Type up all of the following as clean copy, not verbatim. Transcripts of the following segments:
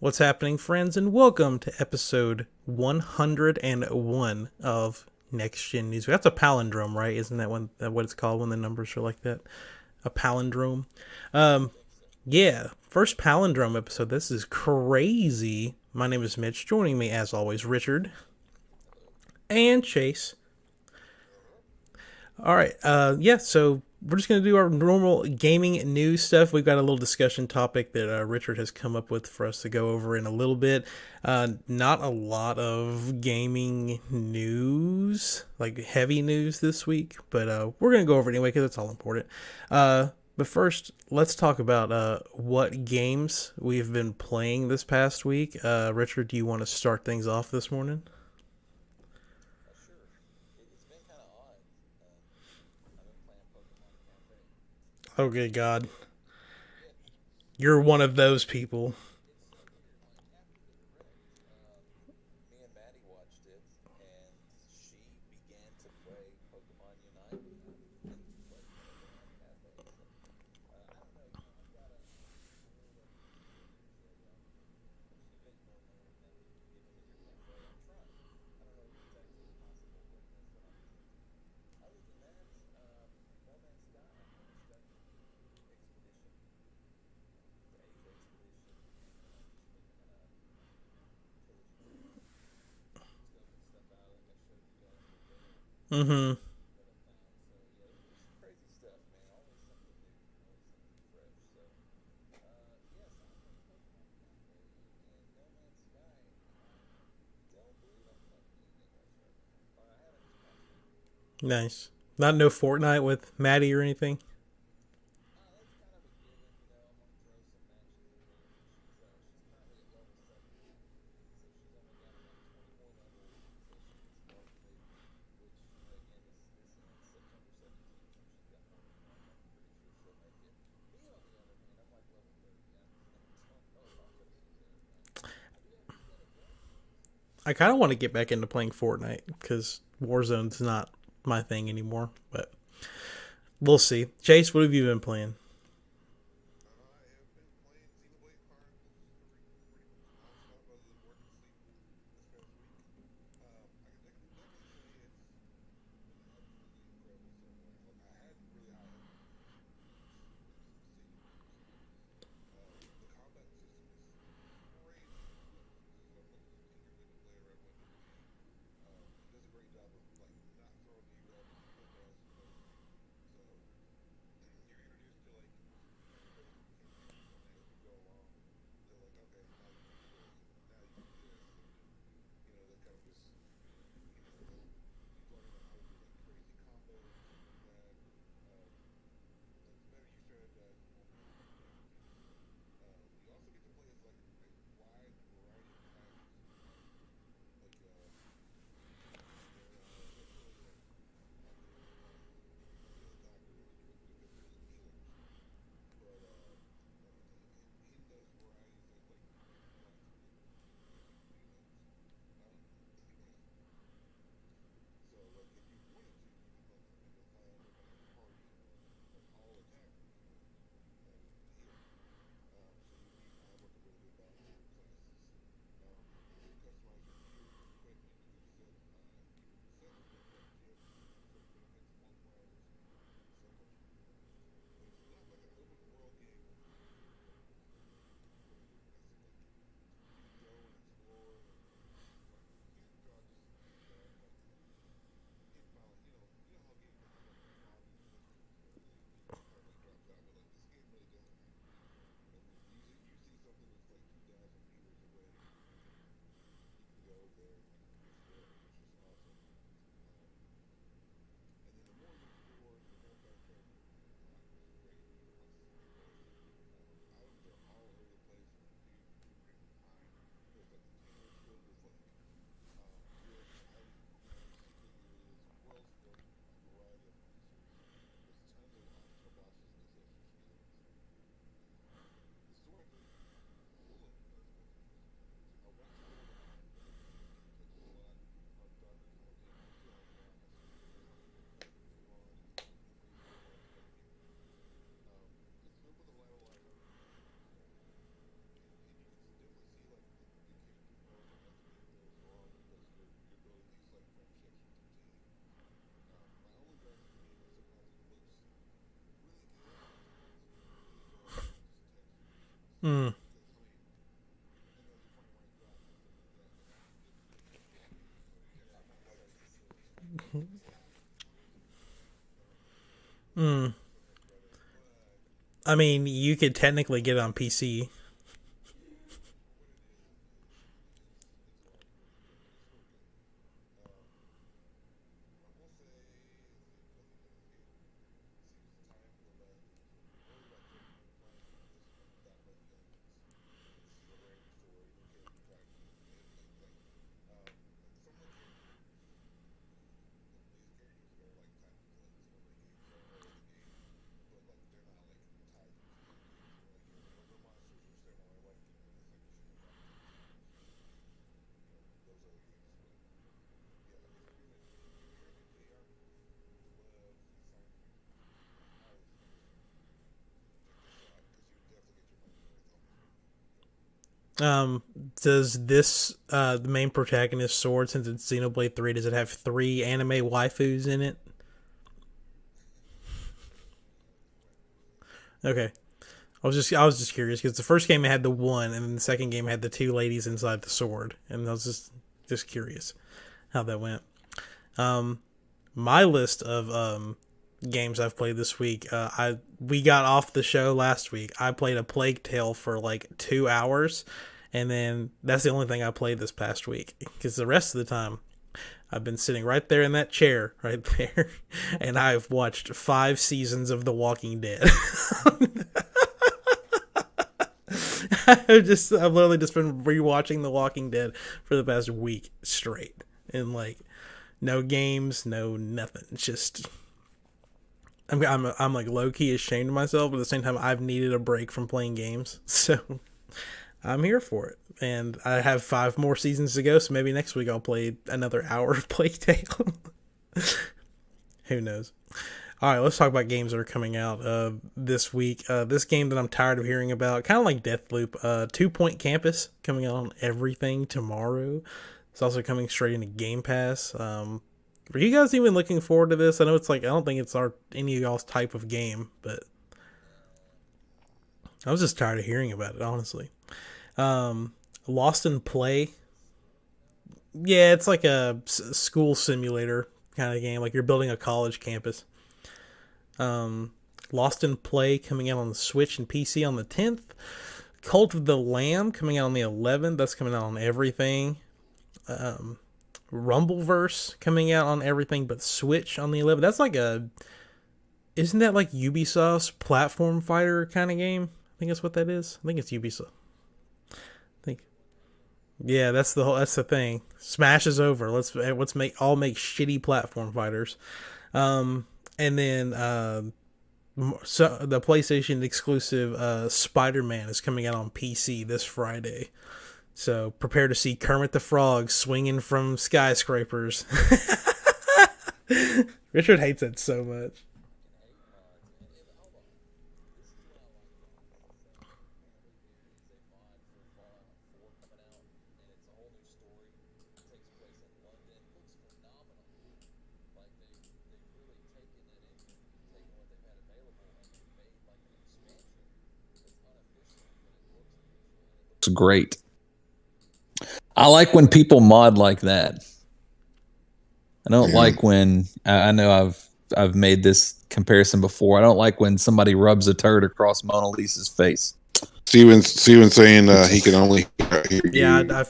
What's happening, friends, and welcome to episode 101 of Next Gen News. That's a palindrome, right? Isn't that what it's called when the numbers are like that? A palindrome. Um, yeah, first palindrome episode. This is crazy. My name is Mitch. Joining me, as always, Richard and Chase. All right. Yeah. So we're just gonna do our normal gaming news stuff. We've got a little discussion topic that Richard has come up with for us to go over in a little bit. Not a lot of gaming news, like heavy news this week, but we're gonna go over it anyway because it's all important. But first, let's talk about what games we've been playing this past week. Richard, do you want to start things off this morning? Oh, good God. You're one of those people. Mm-hmm. Nice. Not no Fortnite with Maddie or anything. I kind of want to get back into playing Fortnite because Warzone's not my thing anymore. But we'll see. Chase, what have you been playing? Mm. Mm. I mean, you could technically get it on PC. Um, does this the main protagonist sword, since it's Xenoblade 3, does it have three anime waifus in it? Okay. I was just curious because the first game had the one, and then the second game had the two ladies inside the sword, and I was just curious how that went. Um, my list of games I've played this week. We got off the show last week. I played a Plague Tale for like 2 hours, and then that's the only thing I played this past week because the rest of the time I've been sitting right there in that chair right there, and I've watched 5 seasons of The Walking Dead. I've literally just been rewatching The Walking Dead for the past week straight, and like no games, no nothing. It's just I'm like low key ashamed of myself, but at the same time I've needed a break from playing games, so I'm here for it. And I have 5 more seasons to go, so maybe next week I'll play another hour of Plague Tale. Who knows? All right, let's talk about games that are coming out this week. This game that I'm tired of hearing about, kind of like Deathloop, 2 Point Campus coming out on everything tomorrow. It's also coming straight into Game Pass. Are you guys even looking forward to this? I know it's like I don't think it's any of y'all's type of game, but I was just tired of hearing about it, honestly. Lost in Play. Yeah, it's like a school simulator kind of game. Like you're building a college campus. Lost in Play coming out on the Switch and PC on the 10th. Cult of the Lamb coming out on the 11th. That's coming out on everything. Rumbleverse coming out on everything but Switch on the 11th. That's like isn't that like Ubisoft's platform fighter kind of game? I think that's what that is. I think it's Ubisoft. I think. Yeah, that's the thing. Smash is over. Let's make shitty platform fighters. And then so the PlayStation exclusive Spider-Man is coming out on PC this Friday. So prepare to see Kermit the Frog swinging from skyscrapers. Richard hates it so much. It's great. I like when people mod like that. I don't like when I know I've made this comparison before. I don't like when somebody rubs a turd across Mona Lisa's face. Steven saying he can only hear Yeah, you.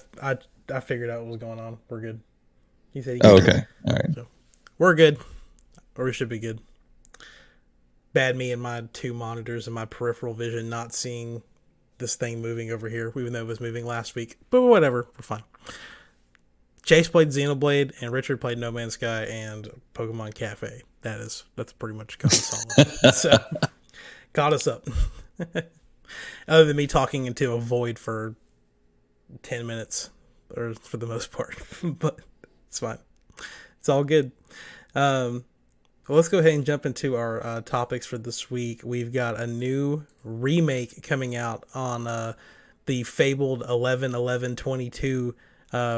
I figured out what was going on. We're good. He said he Oh, can. okay. All right. So we're good, or we should be good. Bad me and my 2 monitors and my peripheral vision not seeing this thing moving over here, even though it was moving last week. But whatever, we're fine. Chase played Xenoblade, and Richard played No Man's Sky and Pokemon Cafe. That's pretty much gone solid. So caught us up. Other than me talking into a void for 10 minutes, or for the most part, but it's fine. It's all good. Well, let's go ahead and jump into our topics for this week. We've got a new remake coming out on the fabled 11-11-22,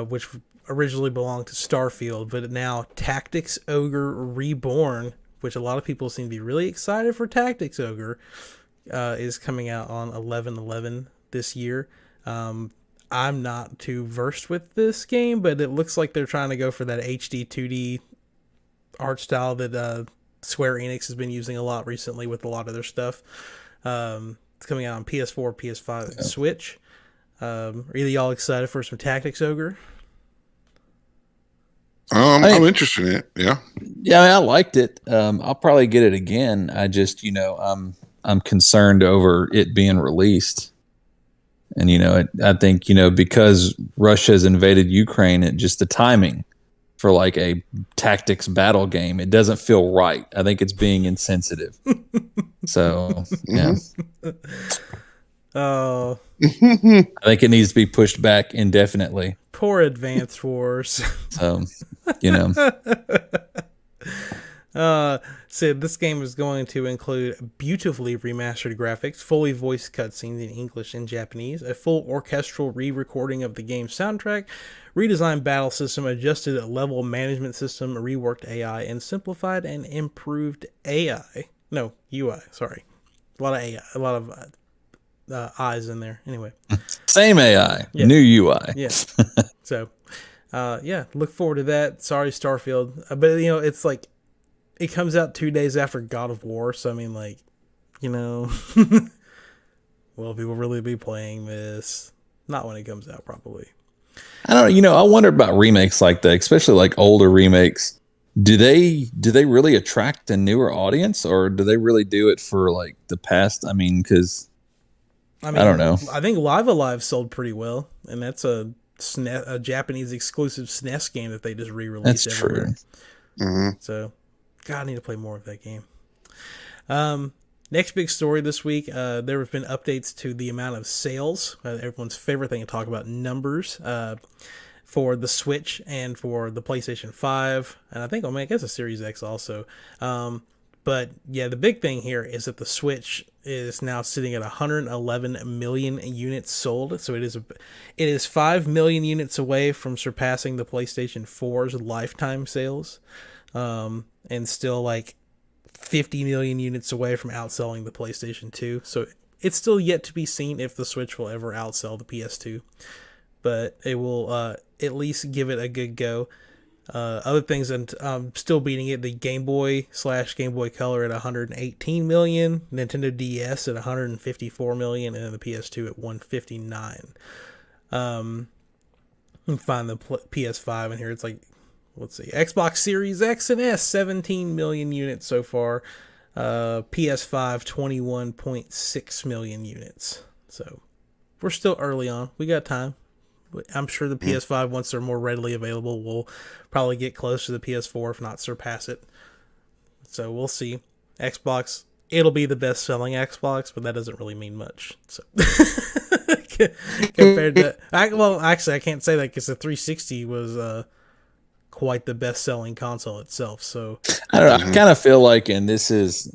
which originally belonged to Starfield, but now Tactics Ogre Reborn, which a lot of people seem to be really excited for Tactics Ogre, is coming out on 11-11 this year. I'm not too versed with this game, but it looks like they're trying to go for that HD 2D art style that Square Enix has been using a lot recently with a lot of their stuff. It's coming out on PS4, PS5, and Switch. Are either y'all excited for some Tactics Ogre? I'm interested in it. Yeah. Yeah, I liked it. I'll probably get it again. I just, I'm concerned over it being released. And, I think, because Russia has invaded Ukraine, just the timing for like a tactics battle game, it doesn't feel right. I think it's being insensitive. So, yeah. Oh. I think it needs to be pushed back indefinitely. Poor Advance Wars. So, So this game is going to include beautifully remastered graphics, fully voiced cutscenes in English and Japanese, a full orchestral re-recording of the game's soundtrack, redesigned battle system, adjusted level management system, reworked AI, and simplified and improved AI. No, UI, sorry. A lot of AI, a lot of eyes in there. Anyway. Same AI, new UI. Yeah. So, look forward to that. Sorry, Starfield. But, it's like, it comes out 2 days after God of War, so I mean, like, will people really be playing this? Not when it comes out, probably. I don't know. I wonder about remakes like that, especially like older remakes. Do they really attract a newer audience, or do they really do it for like the past? I mean, because I don't know. I think Live Alive sold pretty well, and that's a Japanese exclusive SNES game that they just re-released. That's everywhere. true. Mm-hmm. So, God, I need to play more of that game. Next big story this week, there have been updates to the amount of sales. Everyone's favorite thing to talk about, numbers, for the Switch and for the PlayStation 5. And I guess the Series X also. But yeah, the big thing here is that the Switch is now sitting at 111 million units sold. So it is 5 million units away from surpassing the PlayStation 4's lifetime sales. And still like 50 million units away from outselling the PlayStation 2. So it's still yet to be seen if the Switch will ever outsell the PS2. But it will at least give it a good go. Other things, and still beating it, the Game Boy / Game Boy Color at 118 million, Nintendo DS at 154 million, and then the PS2 at 159. You can find the PS5 in here. It's like, let's see, Xbox Series X and S, 17 million units so far. PS5, 21.6 million units. So we're still early on. We got time. I'm sure the PS5, once they're more readily available, will probably get close to the PS4, if not surpass it. So we'll see. Xbox, it'll be the best-selling Xbox, but that doesn't really mean much. So compared to, actually, I can't say that because the 360 was quite the best-selling console itself. So I don't know. I kind of feel like, and this is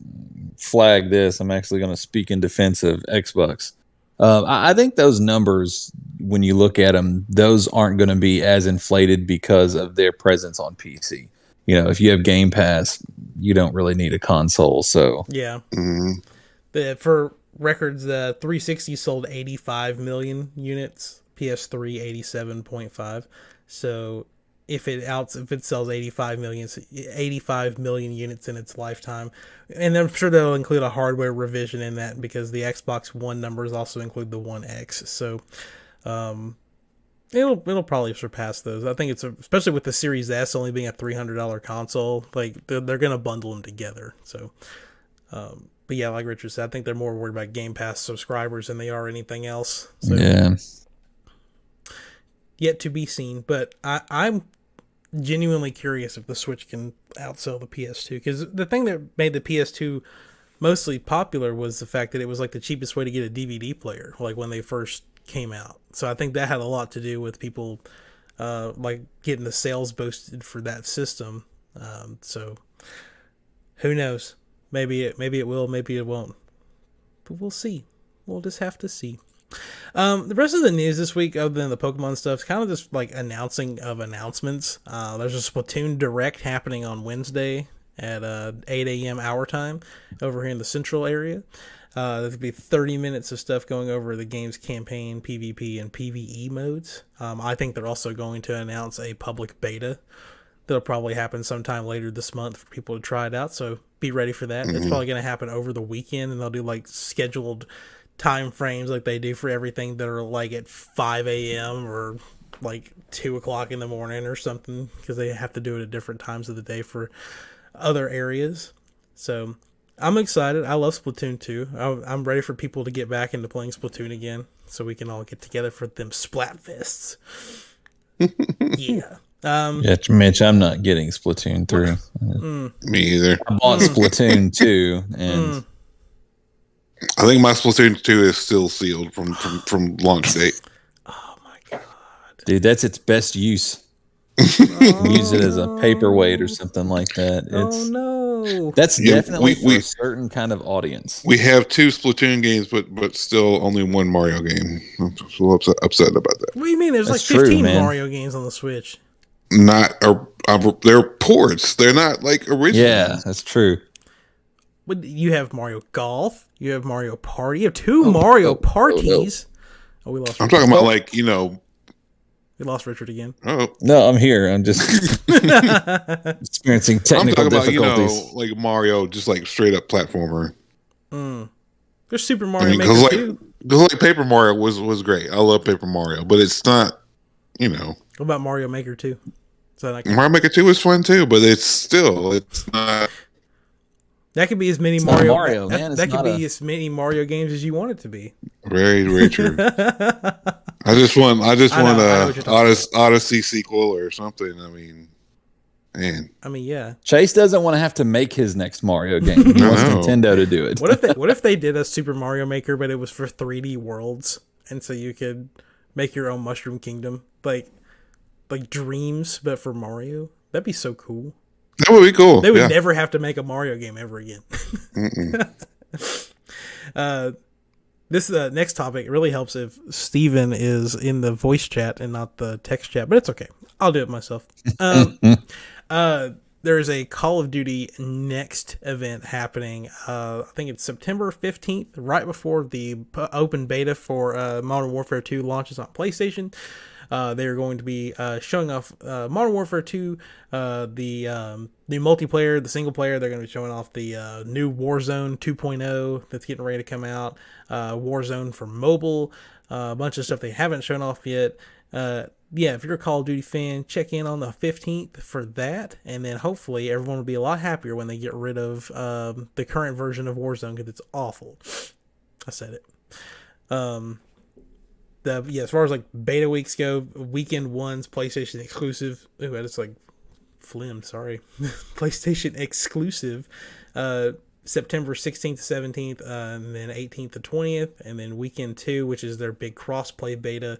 flag this, I'm actually going to speak in defense of Xbox. I think those numbers, when you look at them, those aren't going to be as inflated because of their presence on PC. If you have Game Pass, you don't really need a console. So yeah, for records, the 360 sold 85 million units, PS3 87.5. So if it sells 85 million units in its lifetime, and I'm sure they'll include a hardware revision in that because the Xbox One numbers also include the One X, so it'll probably surpass those. I think especially with the Series S only being a $300 console, like they're gonna bundle them together. So, but yeah, like Richard said, I think they're more worried about Game Pass subscribers than they are anything else. So, yeah. Yet to be seen, but I'm genuinely curious if the Switch can outsell the PS2, because the thing that made the PS2 mostly popular was the fact that it was like the cheapest way to get a DVD player, like when they first came out. So I think that had a lot to do with people like getting the sales boosted for that system. So who knows? Maybe it will, maybe it won't. But we'll see. We'll just have to see. The rest of the news this week, other than the Pokemon stuff, is kind of just like announcing of announcements. There's a Splatoon Direct happening on Wednesday at 8 a.m. our time over here in the central area. There'll be 30 minutes of stuff going over the game's campaign, PvP, and PvE modes. I think they're also going to announce a public beta that'll probably happen sometime later this month for people to try it out, so be ready for that. It's probably going to happen over the weekend, and they'll do like scheduled time frames like they do for everything that are like at 5 a.m. or like 2 o'clock in the morning or something, because they have to do it at different times of the day for other areas. So I'm excited. I love Splatoon 2. I'm ready for people to get back into playing Splatoon again so we can all get together for them Splatfests. Yeah. Yeah, Mitch, I'm not getting Splatoon 3. Me either. I bought Splatoon 2, and I think my Splatoon 2 is still sealed from launch date. Oh my god. Dude, that's its best use. Use it as a paperweight or something like that. No. That's definitely for a certain kind of audience. We have 2 Splatoon games, but still only 1 Mario game. I'm so upset about that. What do you mean? There's That's like 15 true, Mario games on the Switch. They're ports. They're not like original. Yeah, that's true. But you have Mario Golf. You have Mario Party. You have 2 Mario Parties. Oh, we lost. I'm talking about like, you know. We lost Richard again. Oh no, I'm here. I'm just experiencing technical I'm talking difficulties. about, like Mario, just like straight up platformer. There's Super Mario Maker because too. like Paper Mario was great. I love Paper Mario, but it's not, you know. What about Mario Maker 2? So like Mario Maker 2 is fun too, but it's not. That could be as many Mario. That could be as many Mario games as you want it to be. Very, very true. I just want a Odyssey sequel or something. I mean, man. I mean, yeah. Chase doesn't want to have to make his next Mario game. He wants Nintendo to do it. What if they did a Super Mario Maker, but it was for 3D worlds, and so you could make your own Mushroom Kingdom, like Dreams, but for Mario? That'd be so cool. That would be cool. They would never have to make a Mario game ever again. This next topic really helps if Steven is in the voice chat and not the text chat, but it's okay. I'll do it myself. There's a Call of Duty Next event happening. I think it's September 15th, right before the open beta for Modern Warfare 2 launches on PlayStation. They're going to be showing off Modern Warfare 2, the multiplayer, the single player. They're going to be showing off the new Warzone 2.0 that's getting ready to come out, Warzone for mobile, a bunch of stuff they haven't shown off yet. Yeah, if you're a Call of Duty fan, check in on the 15th for that, and then hopefully everyone will be a lot happier when they get rid of the current version of Warzone, because it's awful. I said it. As far as like beta weeks go, weekend one's PlayStation exclusive. Ooh, that's like phlegm, sorry. PlayStation exclusive. September 16th to 17th, and then 18th to 20th, and then weekend 2, which is their big cross-play beta,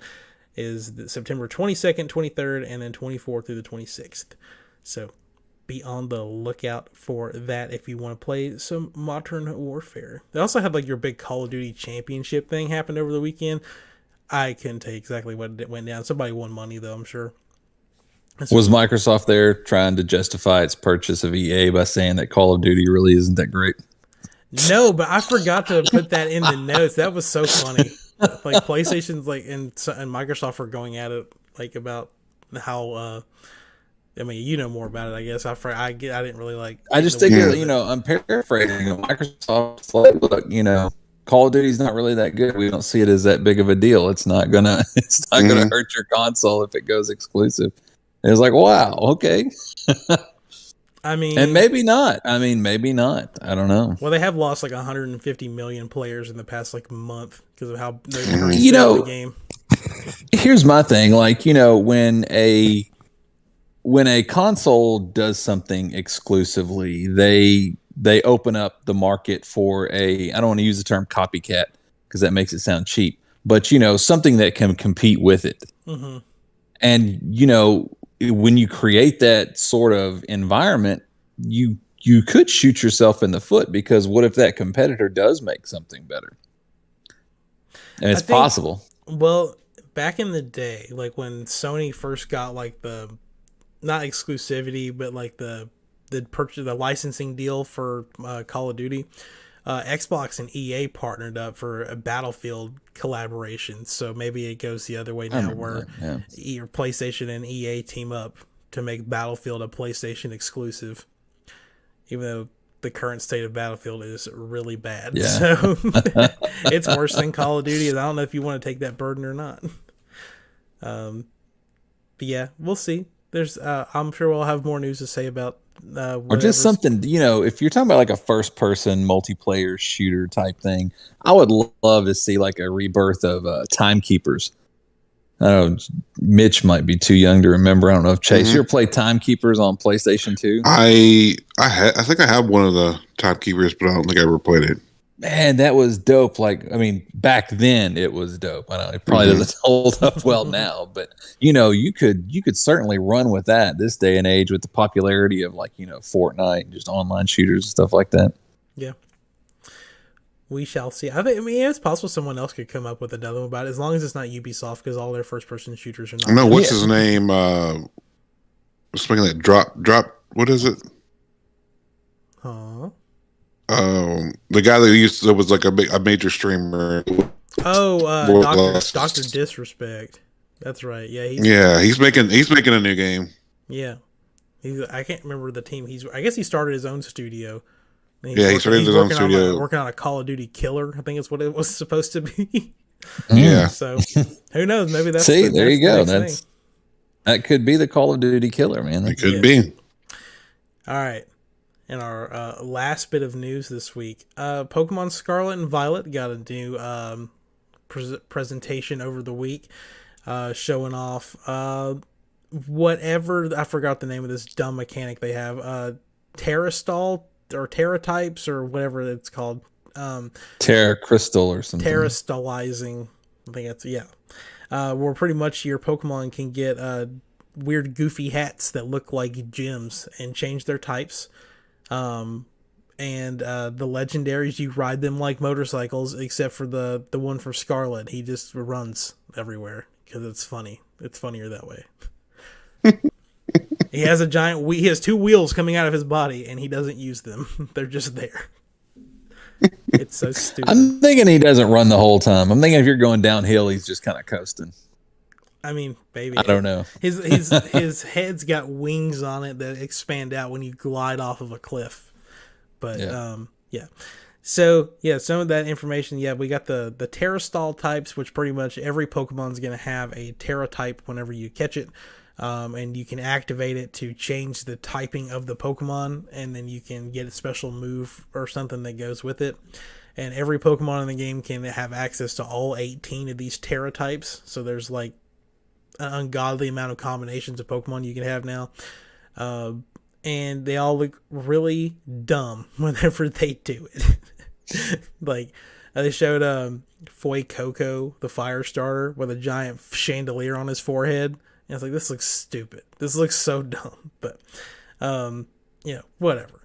is September 22nd, 23rd, and then 24th through the 26th. So be on the lookout for that if you want to play some Modern Warfare. They also had like your big Call of Duty Championship thing happened over the weekend. I couldn't tell you exactly what went down. Somebody won money, though, I'm sure. Was Microsoft there trying to justify its purchase of EA by saying that Call of Duty really isn't that great? No, but I forgot to put that in the notes. That was so funny. Like PlayStation's like and Microsoft are going at it like about how. I mean, you know more about it, I guess. I didn't really like. I just think I'm paraphrasing. Microsoft's like, look, Call of Duty's not really that good. We don't see it as that big of a deal. It's not gonna hurt your console if it goes exclusive. And it's like, wow, okay. I mean, and maybe not. I don't know. Well, they have lost like 150 million players in the past like month because of how they're the game. Here's my thing. Like, when a console does something exclusively, they open up the market for I don't want to use the term copycat because that makes it sound cheap, but something that can compete with it. Mm-hmm. And when you create that sort of environment, you could shoot yourself in the foot, because what if that competitor does make something better? And it's possible. Well, back in the day, like when Sony first got like the not exclusivity, but like the the licensing deal for Call of Duty, Xbox and EA partnered up for a Battlefield collaboration. So maybe it goes the other way now, where PlayStation and EA team up to make Battlefield a PlayStation exclusive, even though the current state of Battlefield is really bad. Yeah. So it's worse than Call of Duty. I don't know if you want to take that burden or not. But yeah, we'll see. There's, I'm sure we'll have more news to say about, or just something, if you're talking about like a first person multiplayer shooter type thing, I would love to see like a rebirth of Timekeepers. I don't know, Mitch might be too young to remember. I don't know if Chase, you ever played Timekeepers on PlayStation 2? I think I have one of the Timekeepers, but I don't think I ever played it. Man, that was dope. Like, I mean, back then it was dope. I don't know, it probably doesn't hold up well now, but you could certainly run with that this day and age with the popularity of like, Fortnite and just online shooters and stuff like that. Yeah. We shall see. I mean, it's possible someone else could come up with another one about it, as long as it's not Ubisoft, because all their first-person shooters are not. No, what's his name? Speaking of that, drop. What is it? Huh? The guy that was like a major streamer. Oh, Doctor Disrespect. That's right. Yeah, he's making a new game. Yeah, I can't remember the team. I guess he started his own studio. He started his own studio. Working on a Call of Duty killer, I think is what it was supposed to be. Yeah. So who knows? Maybe that's there you go. That could be the Call of Duty killer, man. It could be. All right. And our last bit of news this week, Pokemon Scarlet and Violet got a new presentation over the week, showing off whatever, I forgot the name of this dumb mechanic they have, Terrastall or Terratypes or whatever it's called. Terra Crystal or something. Terrastallizing, I think that's, where pretty much your Pokemon can get weird goofy hats that look like gems and change their types. And the legendaries, you ride them like motorcycles, except for the one for Scarlet. He just runs everywhere because it's funny. It's funnier that way. He has he has two wheels coming out of his body, and he doesn't use them. They're just there. It's so stupid. I'm thinking he doesn't run the whole time. I'm thinking if you're going downhill, he's just kind of coasting. I mean, baby, I don't know. His head's got wings on it that expand out when you glide off of a cliff. But yeah. So some of that information. Yeah, we got the Terrastall types, which pretty much every Pokemon's going to have a Terra type whenever you catch it, and you can activate it to change the typing of the Pokemon, and then you can get a special move or something that goes with it. And every Pokemon in the game can have access to all 18 of these Terra types. So there's like an ungodly amount of combinations of Pokemon you can have now, and they all look really dumb whenever they do it. Like they showed Foy Coco, the fire starter, with a giant chandelier on his forehead, and it's like, this looks stupid. This looks so dumb. But whatever.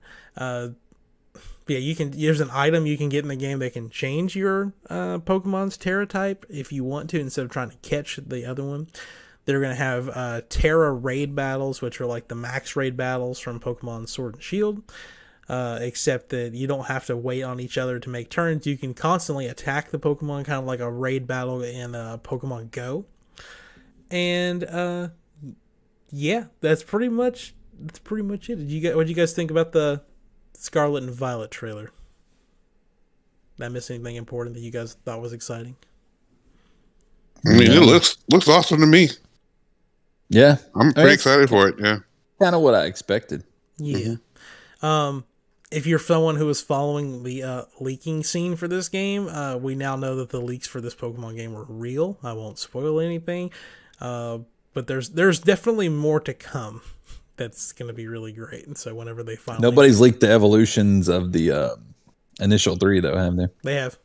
There's an item you can get in the game that can change your Pokemon's Terra type if you want to, instead of trying to catch the other one. They're going to have Terra raid battles, which are like the max raid battles from Pokemon Sword and Shield, except that you don't have to wait on each other to make turns. You can constantly attack the Pokemon, kind of like a raid battle in Pokemon Go. And that's pretty much it. What did you guys think about the Scarlet and Violet trailer? Did I miss anything important that you guys thought was exciting? I mean, it looks awesome to me. Yeah, I'm pretty excited for it. Yeah, kind of what I expected. Yeah. If you're someone who is following the leaking scene for this game, we now know that the leaks for this Pokemon game were real. I won't spoil anything, but there's definitely more to come. That's going to be really great. And so whenever they finally... Nobody's leaked the evolutions of the initial 3, though, have they? They have.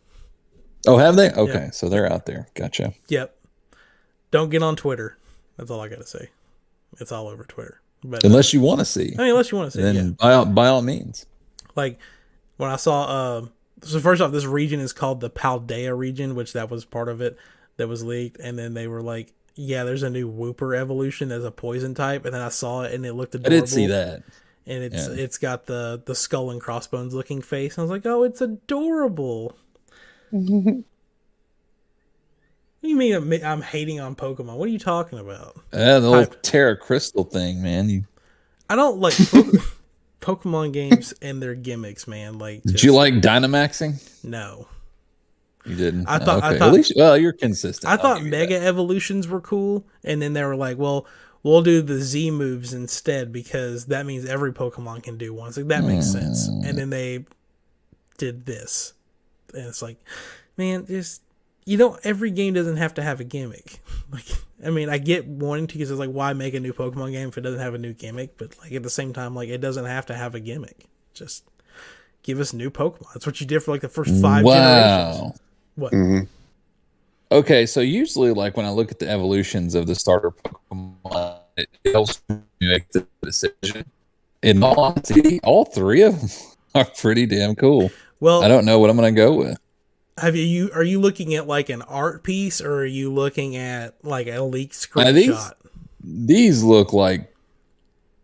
Oh, have they? Okay, so they're out there. Gotcha. Yep. Don't get on Twitter. That's all I got to say. It's all over Twitter. But unless you want to see. Unless you want to see, then by all means. Like, when I saw... so first off, this region is called the Paldea region, which that was part of it that was leaked. And then they were like, yeah, there's a new Wooper evolution as a poison type. And then I saw it, and it looked adorable. I did see that. and it's got the skull and crossbones looking face. I was like, oh, it's adorable. What do you mean I'm hating on Pokemon? What are you talking about? The little Terra Crystal thing, man. I don't like Pokemon games and their gimmicks, man. Like, did you like Dynamaxing? No. You didn't? I thought at least, well, you're consistent. I thought Mega Evolutions were cool, and then they were like, well, we'll do the Z moves instead because that means every Pokemon can do one. It's like, that makes sense. And then they did this. And it's like, man, just, every game doesn't have to have a gimmick. Like, I mean, I get wanting to, because it's like, why make a new Pokemon game if it doesn't have a new gimmick? But like, at the same time, like, it doesn't have to have a gimmick. Just give us new Pokemon. That's what you did for like the first 5 generations. What? Mm-hmm. Okay, so usually, like when I look at the evolutions of the starter Pokemon, it helps me make the decision. In all honesty, all 3 of them are pretty damn cool. Well, I don't know what I'm going to go with. Are you looking at like an art piece, or are you looking at like a leaked screenshot? These look like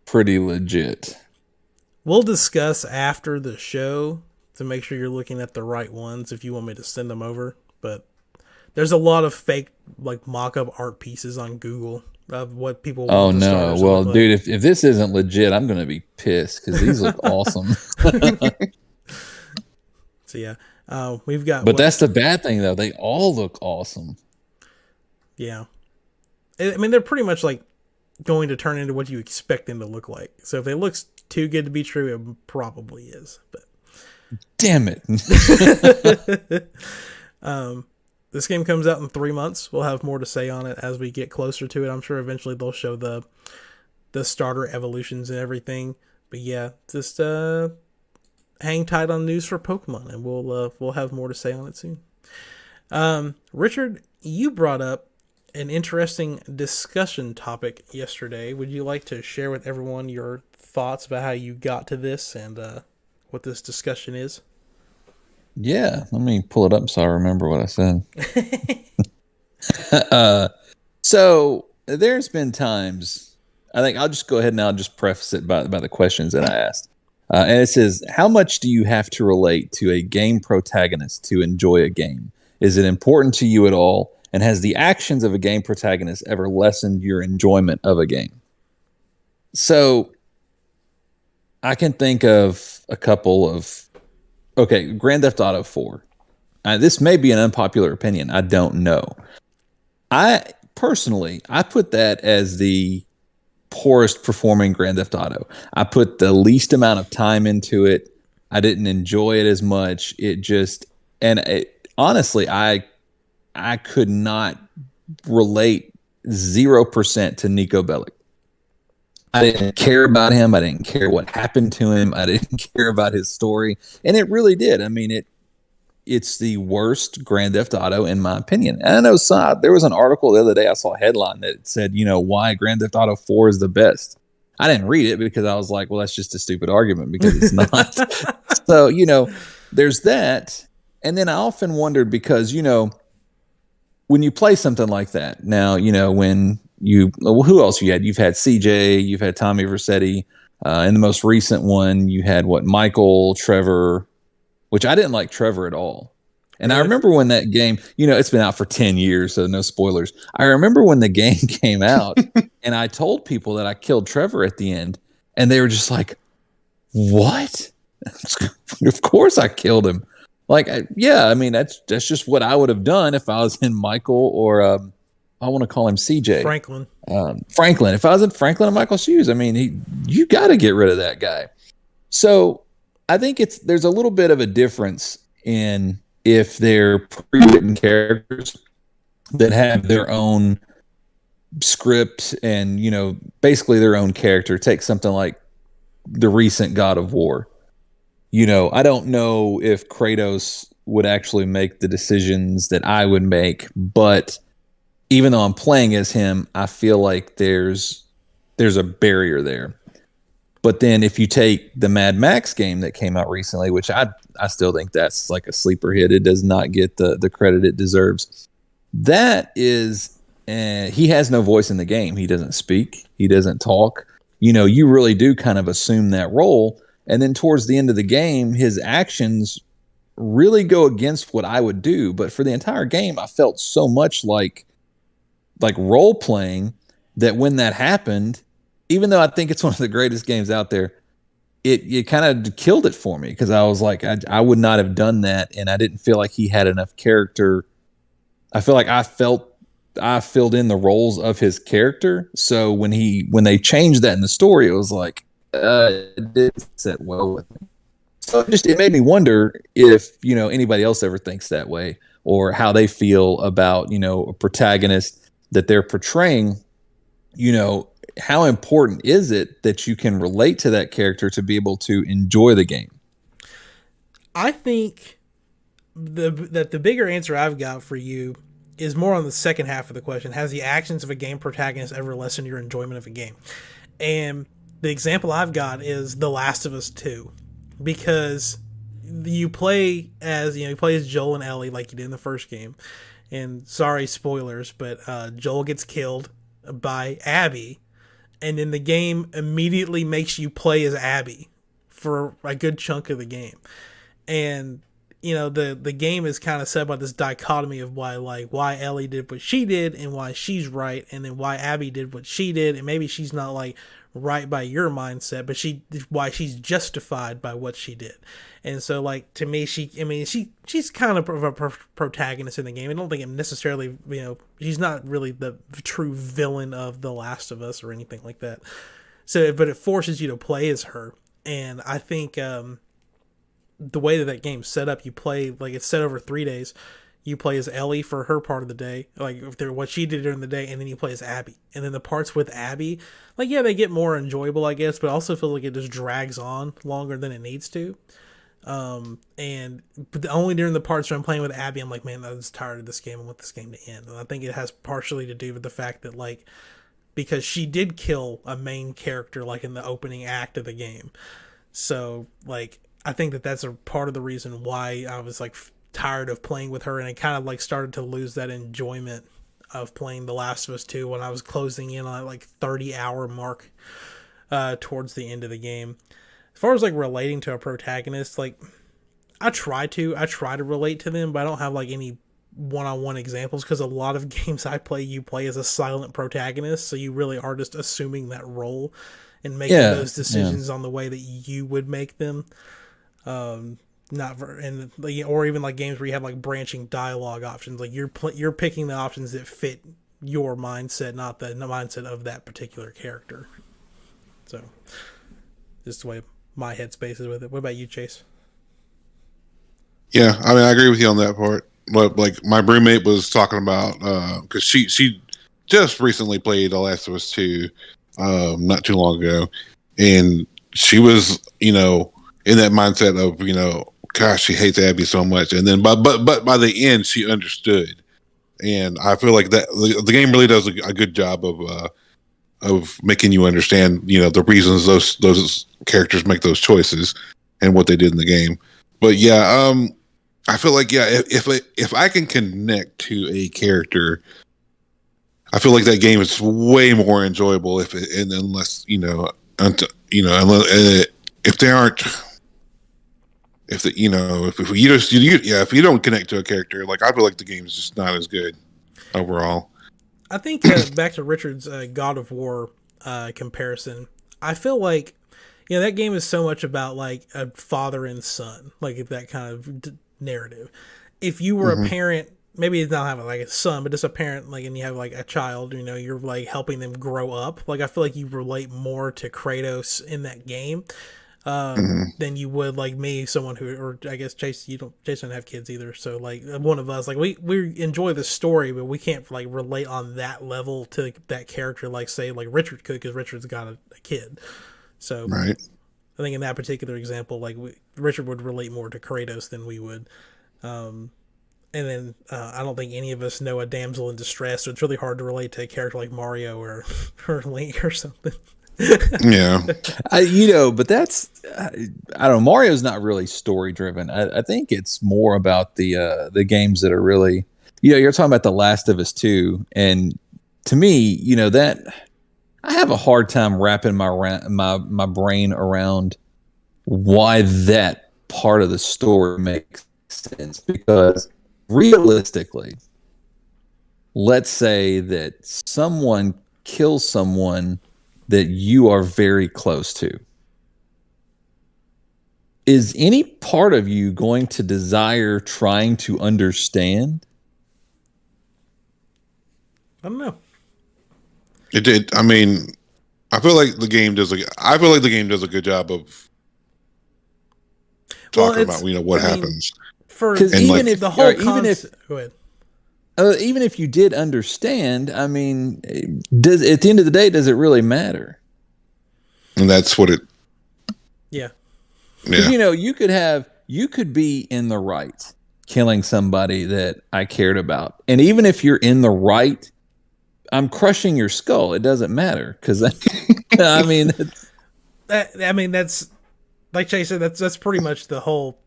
pretty legit. We'll discuss after the show to make sure you're looking at the right ones if you want me to send them over. But there's a lot of fake like mock-up art pieces on Google of what people want. Oh no. Well, dude, if this isn't legit, I'm going to be pissed because these look awesome. So yeah, we've got. But that's the bad thing though. They all look awesome. Yeah. I mean, they're pretty much like going to turn into what you expect them to look like. So if it looks too good to be true, it probably is. But damn it. This game comes out in 3 months. We'll have more to say on it as we get closer to it. I'm sure eventually they'll show the starter evolutions and everything. But yeah, just hang tight on news for Pokemon, and we'll have more to say on it soon. Richard, you brought up an interesting discussion topic yesterday. Would you like to share with everyone your thoughts about how you got to this and what this discussion is? Yeah, let me pull it up so I remember what I said. So there's been times, I think I'll just go ahead and I'll just preface it by the questions that I asked. And it says, how much do you have to relate to a game protagonist to enjoy a game? Is it important to you at all? And has the actions of a game protagonist ever lessened your enjoyment of a game? So I can think of a couple of, okay, Grand Theft Auto 4. This may be an unpopular opinion. I don't know. I put that as the poorest performing Grand Theft Auto. I put the least amount of time into it. I didn't enjoy it as much. Honestly, I could not relate 0% to Nico Bellic. I didn't care about him. I didn't care what happened to him. I didn't care about his story. And it really did. I mean, it's the worst Grand Theft Auto in my opinion. And I know there was an article the other day, I saw a headline that said, why Grand Theft Auto 4 is the best. I didn't read it because I was like, well, that's just a stupid argument because it's not. So, there's that. And then I often wondered because, when you play something like that, now, when who else you had? You've had CJ, you've had Tommy Vercetti. In the most recent one, you had Michael, Trevor, which I didn't like Trevor at all. And really? I remember when that game, it's been out for 10 years, so no spoilers. I remember when the game came out and I told people that I killed Trevor at the end and they were just like, what? Of course I killed him. That's just what I would have done if I was in Michael or I want to call him CJ. Franklin. Franklin. If I was in Franklin and Michael's shoes, I mean, you got to get rid of that guy. So I think there's a little bit of a difference in if they're pre-written characters that have their own script and, basically their own character. Take something like the recent God of War. I don't know if Kratos would actually make the decisions that I would make, but even though I'm playing as him, I feel like there's a barrier there. But then if you take the Mad Max game that came out recently, which I still think that's like a sleeper hit, it does not get the credit it deserves. That is, he has no voice in the game. He doesn't speak. He doesn't talk. you really do kind of assume that role. And then towards the end of the game, his actions really go against what I would do. But for the entire game, I felt so much like role playing that when that happened, even though I think it's one of the greatest games out there, it kind of killed it for me, because I was like, I would not have done that, and I didn't feel like he had enough character. I feel like I filled in the roles of his character. So when they changed that in the story, it was like, it didn't sit well with me. So it made me wonder if, anybody else ever thinks that way, or how they feel about, a protagonist that they're portraying. How important is it that you can relate to that character to be able to enjoy the game? I think that the bigger answer I've got for you is more on the second half of the question. Has the actions of a game protagonist ever lessened your enjoyment of a game? And the example I've got is The Last of Us 2. Because you play as Joel and Ellie like you did in the first game. And sorry, spoilers, but Joel gets killed by Abby. And then the game immediately makes you play as Abby for a good chunk of the game. And the game is kind of set by this dichotomy of why Ellie did what she did and why she's right, and then why Abby did what she did, and maybe she's not right by your mindset, but why she's justified by what she did. And so to me, she's kind of a protagonist in the game. I don't think it necessarily, she's not really the true villain of The Last of Us or anything like that. So, but it forces you to play as her. And I think, the way that game's set up, you play, it's set over 3 days. You play as Ellie for her part of the day, what she did during the day, and then you play as Abby. And then the parts with Abby, they get more enjoyable, I guess, but I also feel like it just drags on longer than it needs to. But only during the parts where I'm playing with Abby, I'm like, man, I was tired of this game. I want this game to end. And I think it has partially to do with the fact that, because she did kill a main character, in the opening act of the game. So, I think that that's a part of the reason why I was tired of playing with her, and I kind of started to lose that enjoyment of playing The Last of Us 2 when I was closing in on that 30-hour mark towards the end of the game. As far as relating to a protagonist, I try to relate to them, but I don't have any one-on-one examples, because a lot of games I play, you play as a silent protagonist, so you really are just assuming that role and making those decisions on the way that you would make them. Or even games where you have branching dialogue options, you're picking the options that fit your mindset, not the mindset of that particular character. So just the way my headspace is with it. What about you, Chase? Yeah, I agree with you on that part. But my roommate was talking about, because she just recently played The Last of Us 2 not too long ago, and she was in that mindset of gosh, she hates Abby so much, and then but by the end she understood, and I feel like that the game really does a good job of making you understand the reasons those characters make those choices and what they did in the game. But I feel like if I can connect to a character, I feel like that game is way more enjoyable unless if they aren't. If you don't connect to a character, I feel like the game is just not as good overall. I think back to Richard's God of War comparison, I feel like that game is so much about a father and son, that kind of narrative. If you were a parent, maybe it's not having a son, but just a parent, and you have a child, you're helping them grow up. I feel like you relate more to Kratos in that game than you would me, someone who, or I guess Chase doesn't have kids either, so one of us, we enjoy the story, but we can't relate on that level to that character say Richard could, because Richard's got a kid. So right. I think in that particular example, Richard would relate more to Kratos than we would. And then I don't think any of us know a damsel in distress, so it's really hard to relate to a character like Mario or Link or something. Yeah, but that's I don't know. Mario's not really story driven. I think it's more about the games that are really, you're talking about The Last of Us 2, and to me, that I have a hard time wrapping my brain around why that part of the story makes sense, because realistically, let's say that someone kills someone that you are very close to. Is any part of you going to desire trying to understand? I don't know. It did. I mean, I feel like the game does a good job of talking about what happens. Because even if the whole go ahead. Even if you did understand, I mean, at the end of the day, does it really matter? And that's what it. Yeah. Yeah. You could be in the right killing somebody that I cared about. And even if you're in the right, I'm crushing your skull. It doesn't matter. Because, I mean. That's, like Chase said, that's pretty much the whole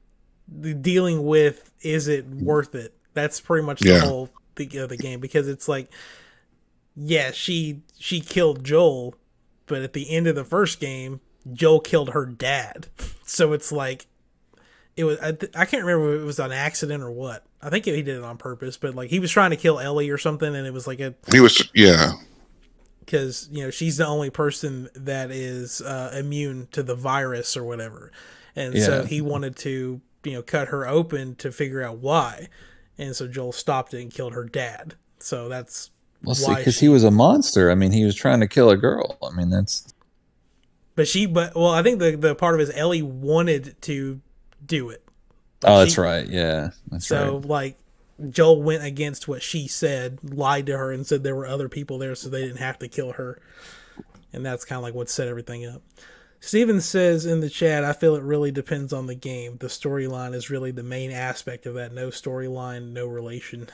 dealing with, is it worth it? That's pretty much the whole the game. Because it's like, yeah, she killed Joel, but at the end of the first game, Joel killed her dad. So it's like, it was, I can't remember if it was an accident or what. I think he did it on purpose, but like he was trying to kill Ellie or something, and it was like because she's the only person that is immune to the virus or whatever, and so he wanted to cut her open to figure out why, and so Joel stopped it and killed her dad. So that's why, because he was a monster. I mean, he was trying to kill a girl. I mean, that's. But I think the part of it is Ellie wanted to do it. That's right. Yeah, that's right. So like Joel went against what she said, lied to her, and said there were other people there, so they didn't have to kill her. And that's kind of like what set everything up. Steven says in the chat, I feel it really depends on the game. The storyline is really the main aspect of that. No storyline, no relation.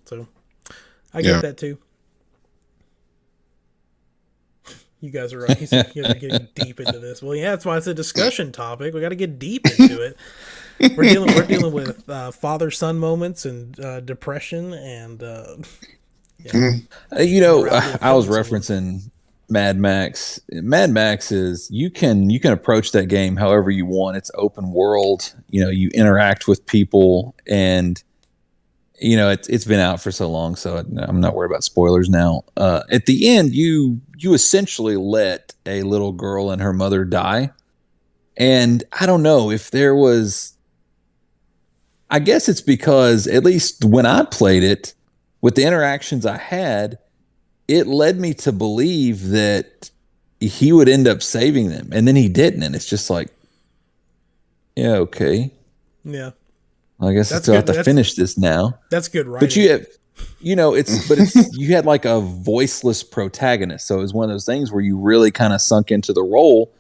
So I get that too. You guys are right. He's getting deep into this. Well, yeah, that's why it's a discussion topic. We got to get deep into it. We're dealing with father-son moments and depression and. I was referencing Mad Max. Mad Max is you can approach that game however you want. It's open world. You interact with people, and it's been out for so long, so I'm not worried about spoilers now. At the end, you essentially let a little girl and her mother die. And I don't know if there was. I guess it's because, at least when I played it, with the interactions I had, it led me to believe that he would end up saving them. And then he didn't. And it's just like, yeah, okay. Yeah. I guess I still have to finish this now. That's good writing. But you have, you had like a voiceless protagonist. So it was one of those things where you really kind of sunk into the role.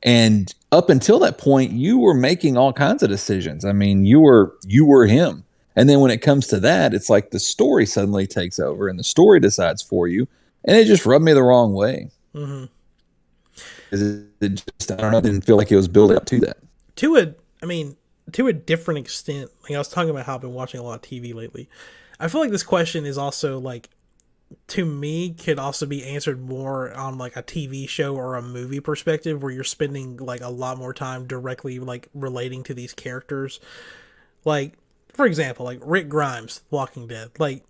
And up until that point, you were making all kinds of decisions. I mean, you were him. And then when it comes to that, it's like the story suddenly takes over and the story decides for you. And it just rubbed me the wrong way. Mm-hmm. It just, I don't know, it didn't feel like it was building up to that. To a different extent, like I was talking about how I've been watching a lot of TV lately. I feel like this question is also like, to me, could also be answered more on like a TV show or a movie perspective, where you're spending like a lot more time directly like relating to these characters. Like, for example, like Rick Grimes, Walking Dead. Like,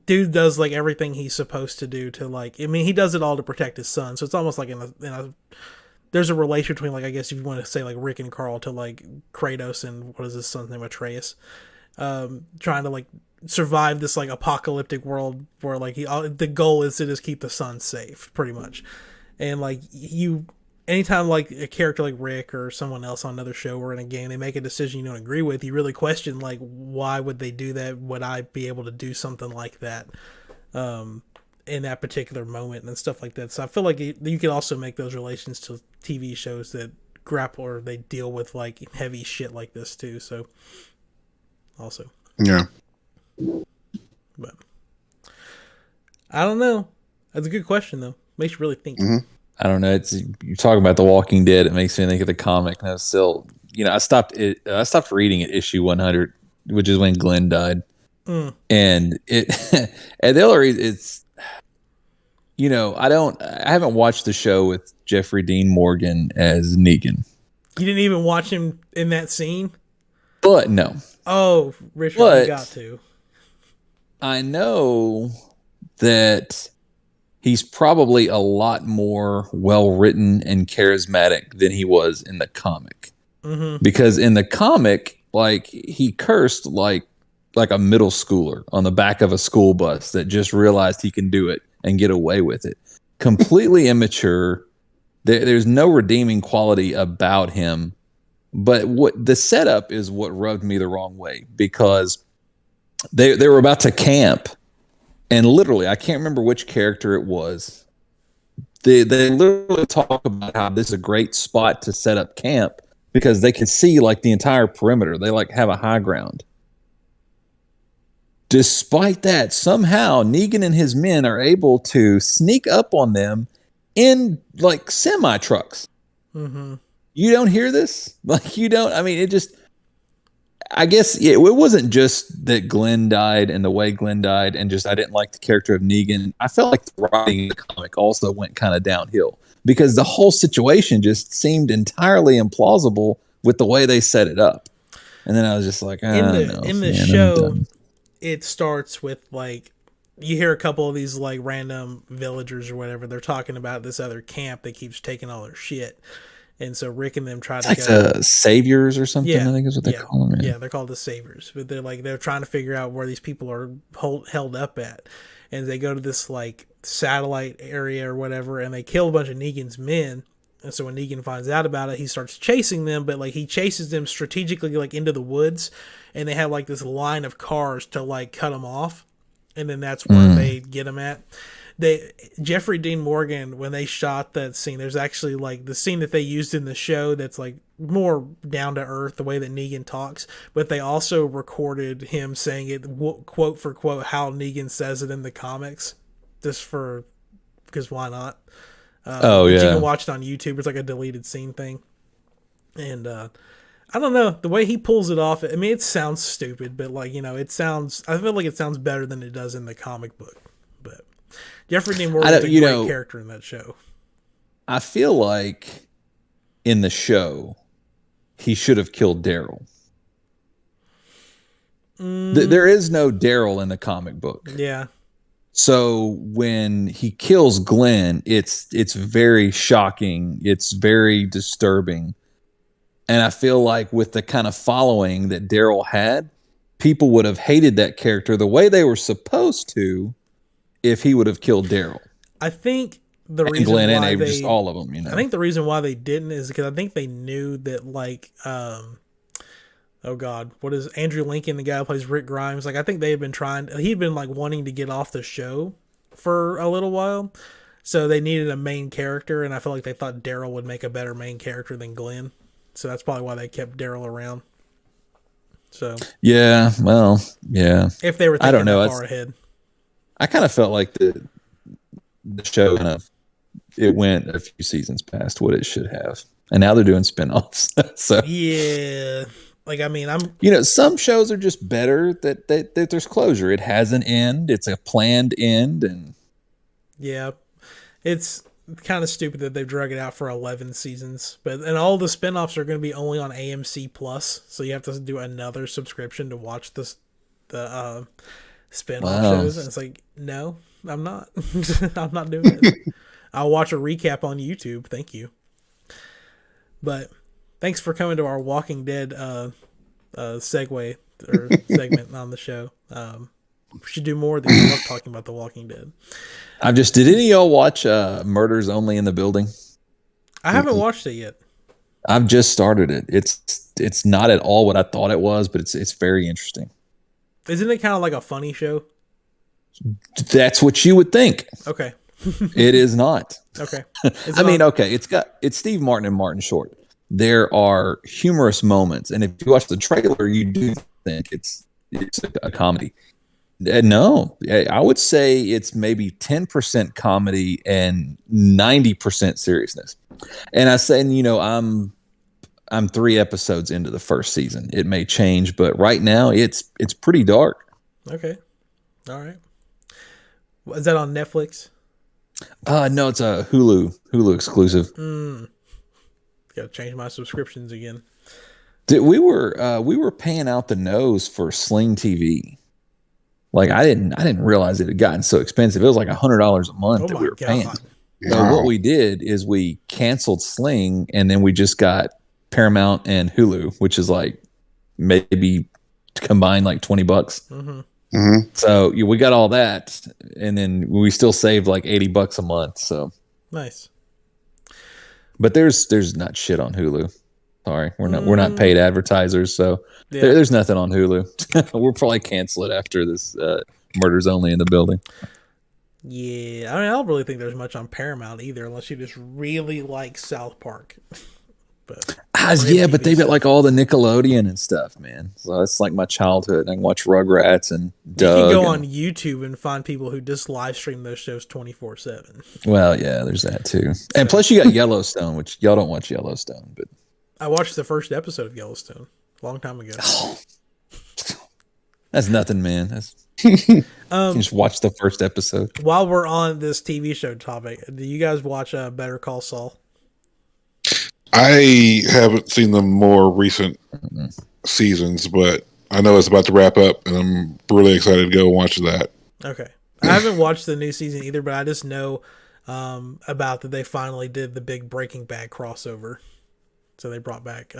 dude does like everything he's supposed to do to like. I mean, he does it all to protect his son. So it's almost like there's a relation between, like, I guess if you want to say like Rick and Carl to like Kratos and what is his son's name, Atreus, trying to like survive this like apocalyptic world where like the goal is to just keep the son safe, pretty much. And like anytime like a character like Rick or someone else on another show or in a game, they make a decision you don't agree with, you really question like, why would they do that? Would I be able to do something like that in that particular moment and stuff like that? So I feel like you can also make those relations to TV shows that grapple or they deal with like heavy shit like this too. So also, yeah, but I don't know. That's a good question though. Makes you really think. Mm-hmm. I don't know. You're talking about The Walking Dead. It makes me think of the comic. And I was still, I stopped reading at issue 100, which is when Glenn died. And and the other reason I haven't watched the show with Jeffrey Dean Morgan as Negan. You didn't even watch him in that scene? But no. Oh, Richard, you But got to. I know that he's probably a lot more well-written and charismatic than he was in the comic. Mm-hmm. Because in the comic, like, he cursed like a middle schooler on the back of a school bus that just realized he can do it and get away with it. Completely immature. There's no redeeming quality about him. But what the setup is what rubbed me the wrong way, because they were about to camp, and literally, I can't remember which character it was. They literally talk about how this is a great spot to set up camp because they can see like the entire perimeter. They like have a high ground. Despite that, somehow Negan and his men are able to sneak up on them in like semi trucks. Mm-hmm. You don't hear this? Like, you don't. I mean, it just. I guess it wasn't just that Glenn died and the way Glenn died, and just I didn't like the character of Negan. I felt like the writing in the comic also went kind of downhill because the whole situation just seemed entirely implausible with the way they set it up. And then I was just like, in the show, it starts with like you hear a couple of these like random villagers or whatever. They're talking about this other camp that keeps taking all their shit. And so Rick and them try to go. The Saviors or something, yeah, I think is what they call them. Yeah, they're called the Saviors. But they're trying to figure out where these people are held up at. And they go to this like satellite area or whatever, and they kill a bunch of Negan's men. And so when Negan finds out about it, he starts chasing them, but like he chases them strategically like into the woods, and they have like this line of cars to like cut them off. And then that's where they get him at. Jeffrey Dean Morgan, when they shot that scene, there's actually like the scene that they used in the show that's like more down to earth, the way that Negan talks, but they also recorded him saying it quote for quote how Negan says it in the comics, just because why not? You can watch it on YouTube. It's like a deleted scene thing, and I don't know, the way he pulls it off. I mean, it sounds stupid, but like I feel like it sounds better than it does in the comic book. But Jeffrey Dean Morgan is a great character in that show. I feel like in the show, he should have killed Daryl. There is no Daryl in the comic book. Yeah. So when he kills Glenn, it's very shocking. It's very disturbing. And I feel like with the kind of following that Daryl had, people would have hated that character the way they were supposed to if he would have killed Daryl. I think the reason Glenn why and just all of them, I think the reason why they didn't is because I think they knew that like oh God, what is Andrew Lincoln, the guy who plays Rick Grimes? Like I think they had been he'd been like wanting to get off the show for a little while. So they needed a main character, and I feel like they thought Daryl would make a better main character than Glenn. So that's probably why they kept Daryl around. So yeah, well, yeah. If they were thinking that far ahead. I kind of felt like the show it went a few seasons past what it should have, and now they're doing spinoffs. So yeah, like I mean, some shows are just better that there's closure. It has an end. It's a planned end, and yeah, it's kind of stupid that they've drug it out for 11 seasons. And all the spinoffs are going to be only on AMC Plus, so you have to do another subscription to watch the spinoff shows. And it's like, no, I'm not. I'm not doing it. I'll watch a recap on YouTube. Thank you. But thanks for coming to our Walking Dead segue or segment on the show. We should do more than I love talking about The Walking Dead. Did any of y'all watch Murders Only in the Building? I haven't watched it yet. I've just started it. It's not at all what I thought it was, but it's very interesting. Isn't it kind of like a funny show? That's what you would think. Okay. It is not. Okay. It's Steve Martin and Martin Short. There are humorous moments, and if you watch the trailer, you do think it's a comedy. No, I would say it's maybe 10% comedy and 90% seriousness. And I said, I'm 3 episodes into the first season. It may change, but right now it's pretty dark. Okay. All right. Is that on Netflix? No, it's a Hulu exclusive. Gotta change my subscriptions again. Dude, we were paying out the nose for Sling TV. Like I didn't realize it had gotten so expensive. It was like $100 a month Oh that we my were paying. god. So what we did is we canceled Sling and then we just got Paramount and Hulu, which is like maybe combined like $20. Mm-hmm. So we got all that, and then we still saved like $80 a month. So Nice. but there's not shit on Hulu. Sorry, we're not paid advertisers, so there's nothing on Hulu. We'll probably cancel it after this Murders Only in the Building. Yeah, I mean, I don't really think there's much on Paramount either, unless you just really like South Park. But yeah, but they've got like all the Nickelodeon and stuff, man. So it's like my childhood. I can watch Rugrats and Doug. You can go on YouTube and find people who just live stream those shows 24/7. Well, yeah, there's that too. And plus, you got Yellowstone, which y'all don't watch Yellowstone, but I watched the first episode of Yellowstone a long time ago. That's nothing, man. You can just watch the first episode. While we're on this TV show topic, do you guys watch Better Call Saul? I haven't seen the more recent seasons, but I know it's about to wrap up, and I'm really excited to go watch that. Okay. I haven't watched the new season either, but I just know about that they finally did the big Breaking Bad crossover. So they brought back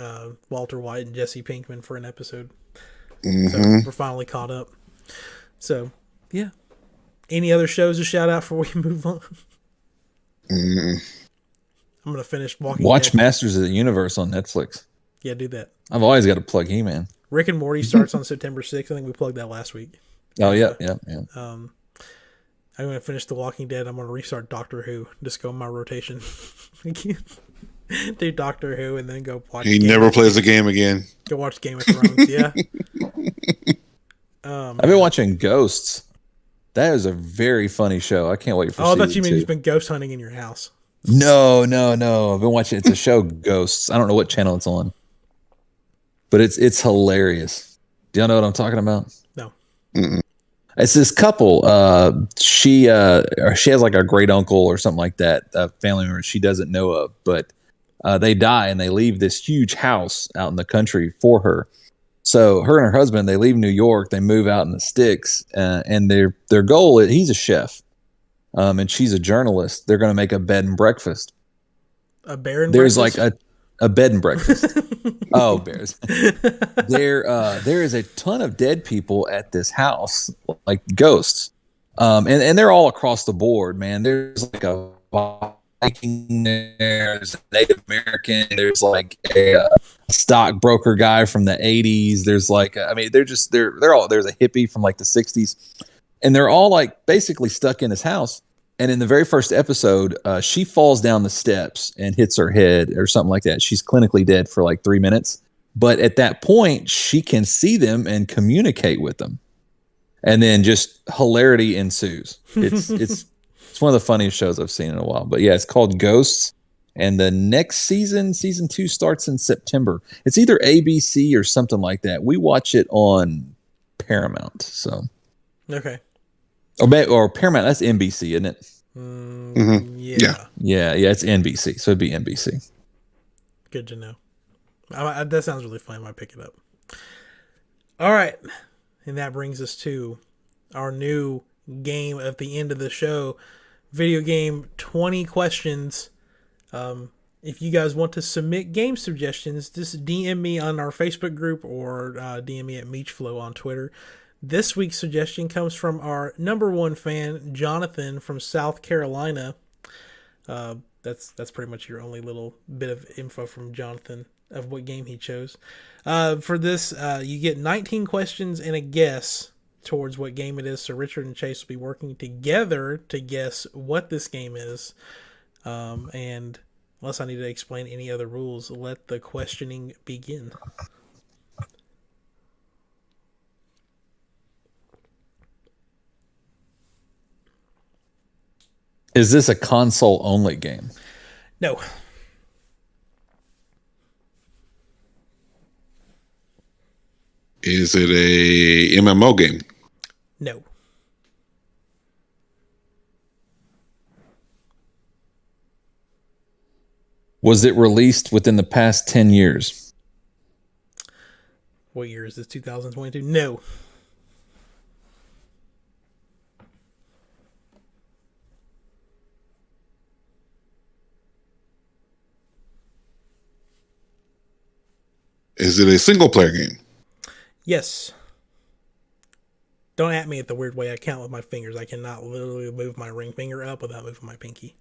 Walter White and Jesse Pinkman for an episode. Mm-hmm. So we're finally caught up. So, yeah. Any other shows to shout out before we move on? Mm-hmm. I'm going to finish Walking Watch Dead. Masters of the Universe on Netflix. Yeah, do that. I've always got to plug He-Man. Rick and Morty starts on September 6th. I think we plugged that last week. Oh, yeah. I'm going to finish The Walking Dead. I'm going to restart Doctor Who. Just go in my rotation. Do Doctor Who and then go watch. He never plays the game again. Go watch Game of Thrones. Yeah. I've been watching Ghosts. That is a very funny show. I can't wait for. Oh, I thought you season mean 2. you've been ghost hunting in your house. No. I've been watching. It's a show, Ghosts. I don't know what channel it's on, but it's hilarious. Do y'all know what I'm talking about? No. Mm-mm. It's this couple. She has like a great uncle or something like that, a family member she doesn't know of, but they die and they leave this huge house out in the country for her. So her and her husband, they leave New York, they move out in the sticks, and their goal is, he's a chef, and she's a journalist. They're going to make a bed and breakfast. A bear and There's breakfast? like a bed and breakfast. Oh, bears. There is a ton of dead people at this house, like ghosts. And they're all across the board, man. There's like a Viking there, there's a Native American, there's like a stockbroker guy from the 80s. There's like they're all, there's a hippie from like the 60s. And they're all like basically stuck in this house. And in the very first episode, she falls down the steps and hits her head or something like that. She's clinically dead for like 3 minutes. But at that point, she can see them and communicate with them. And then just hilarity ensues. It's one of the funniest shows I've seen in a while. But yeah, it's called Ghosts. And the next season 2, starts in September. It's either ABC or something like that. We watch it on Paramount. So Okay. Or Paramount, that's NBC, isn't it? Mm-hmm. Yeah. Yeah, it's NBC. So it'd be NBC. Good to know. That sounds really fun. I might pick it up. All right. And that brings us to our new game at the end of the show. Video game 20 questions. If you guys want to submit game suggestions, just DM me on our Facebook group or DM me at Meechflow on Twitter. This week's suggestion comes from our number one fan, Jonathan from South Carolina. That's pretty much your only little bit of info from Jonathan of what game he chose. For this, you get 19 questions and a guess towards what game it is. So Richard and Chase will be working together to guess what this game is. And unless I need to explain any other rules, let the questioning begin. Is this a console only game? No. Is it a MMO game? No. Was it released within the past 10 years? What year is this? 2022? No. Is it a single player game? Yes. Don't at me at the weird way I count with my fingers. I cannot literally move my ring finger up without moving my pinky.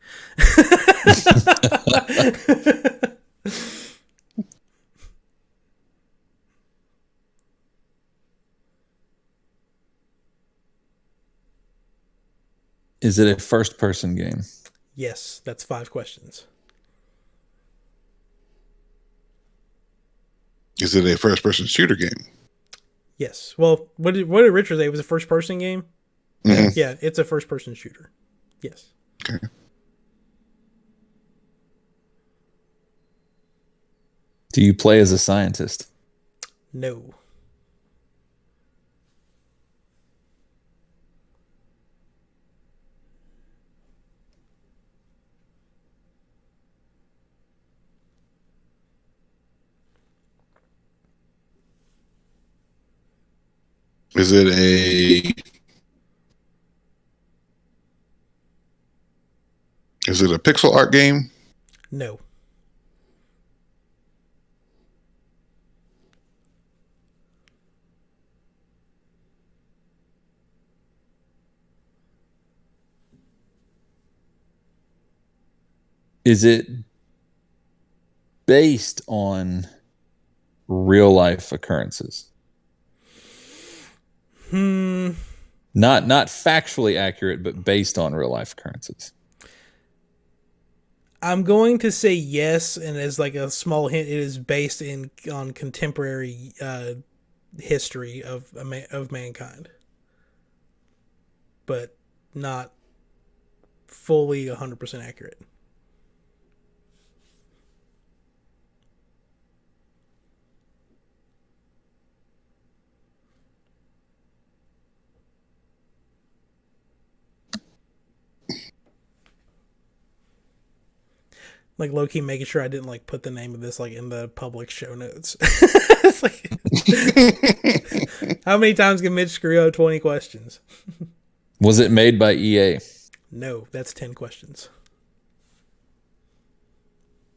Is it a first-person game? Yes, that's 5 questions. Is it a first person shooter game? Yes. Well, what did Richard say? It was a first person game? Mhm. Yeah, it's a first person shooter. Yes. Okay. Do you play as a scientist? No. Is it a pixel art game? No. Is it based on real life occurrences? Not factually accurate, but based on real life occurrences. I'm going to say yes, and as like a small hint, it is based on contemporary history of mankind, but not fully 100% accurate. Like low-key making sure I didn't like put the name of this like in the public show notes. It's like, how many times can Mitch screw up 20 questions? Was it made by EA? No, that's 10 questions.